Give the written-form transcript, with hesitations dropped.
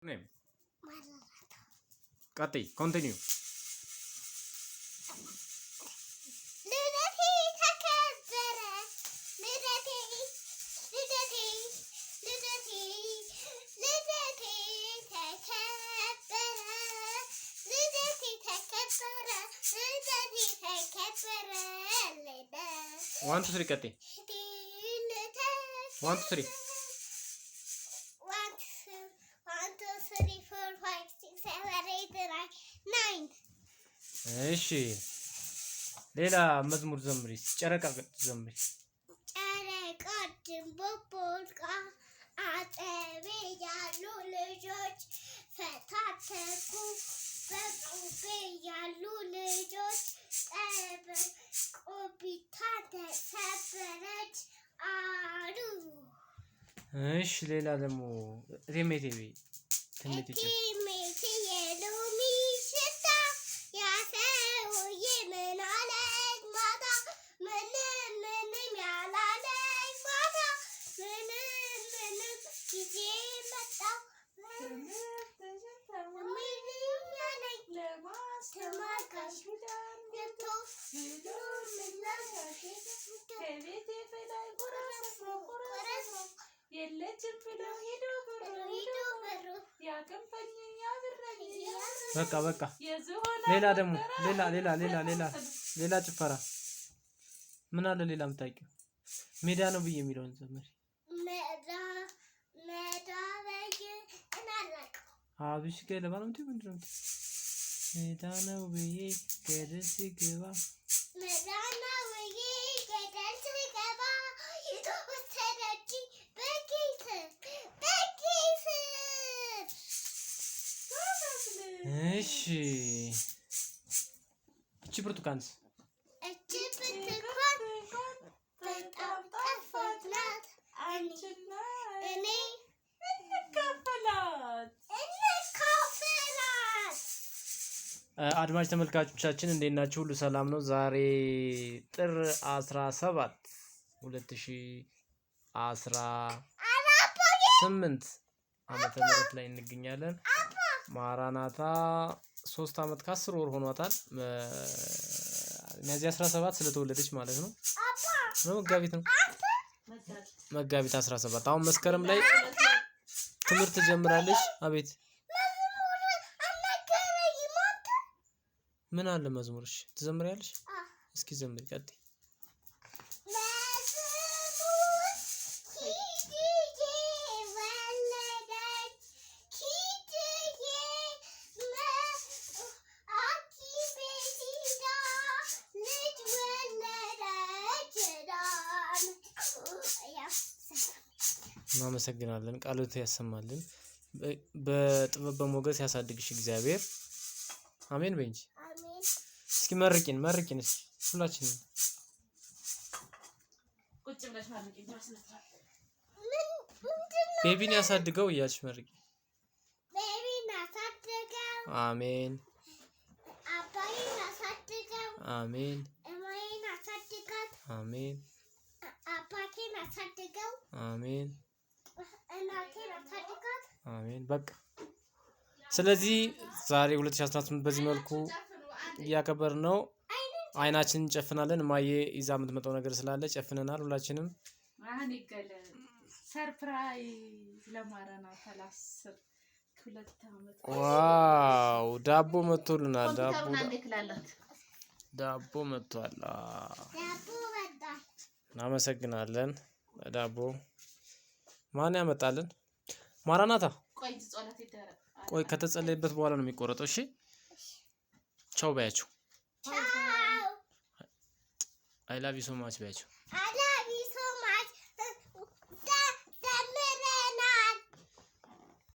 Name. Kati, continue. One, two, three, Kati. 1, 2, 3. 9. እሺ ሌላ መዝሙር ዘምሪ ጨረቃ ዘምሪ ጨረቃ ድንቦቦልቃ አጠቤ ያሉ ልጆች ፈታተኩ በቁቤ ያሉ ልጆች ቆቢታ ተሰበረች አሉ። እሺ ሌላ ደግሞ ሬሜቴ ትንቢት የሎሚ ሽታ ያሰውዬ ምን አለኝ ማታ ምንም ያላለኝ ማታ ምንም ጊዜ መጣው ተማካሽ ገብቶ በቃ ሌላ ደግሞ ሌላ ጭፈራ ምን አለ ሌላ የምታውቂው? ሜዳ ነው ብዬ የሚለውን ዘመሪ ሜዳ በየ እናላቀው አብሽ ገለባ ነው ምንድነው? ሜዳ ነው ብዬ ገደል ሲገባ ሜዳ ነው ብዬ ገደል ሲገባ የተወሰደች በኪስ እሺ እቺ ብርቱካንስ በጣም ጣፋጭ ናት። እኔ እንካፈላት። አድማጭ ተመልካቾቻችን እንዴት ናችሁ? ሁሉ ሰላም ነው? ዛሬ ጥር 17 2018 ዓመተ ምህረት ላይ እንገኛለን። ማራናታ 3 ዓመት ከ10 ወር ሆኗታል። ሚያዝያ 17 ስለተወለደች ማለት ነው። መጋቢት 17 አሁን መስከረም ላይ ትምህርት ጀምራለች። አቤት ምን አለ መዝሙርሽ ትዘምሪያለሽ? እስኪ ዘምሪ ቀጥይ። እናመሰግናለን። ቃሎት ያሰማልን፣ በጥበብ በሞገስ ያሳድግሽ እግዚአብሔር። አሜን በእንጂ እስኪ መርቂን እስኪ ሁላችንም ቁጭ ብለሽ መርቂን። ቤቢን ያሳድገው እያልሽ መርቂ። ቤቢን ያሳድገው። አሜን። አባዬን ያሳድገው። አሜን። እማዬን ያሳድጋት። አሜን። አባቴን ያሳድገው። አሜን። እናቴን ያሳድጋት። አሜን። በቃ ስለዚህ ዛሬ 2018 በዚህ መልኩ እያከበርን ነው። አይናችንን እንጨፍናለን። ማየ ይዛ የምትመጣው ነገር ስላለ ጨፍነናል ሁላችንም። አሁን ይገለ ሰርፕራይዝ ለማራናታ 2 ዓመት ዋው ዳቦ መጥቶልናል። ዳቦ መጥቷል። እናመሰግናለን። ዳቦ ማን ያመጣልን? ማራናታ ቆይ ከተጸለየበት በኋላ ነው የሚቆረጠው። እሺ ቻው ባያችሁ። አይ ላቭ ዩ ሶ ማች ባያችሁ።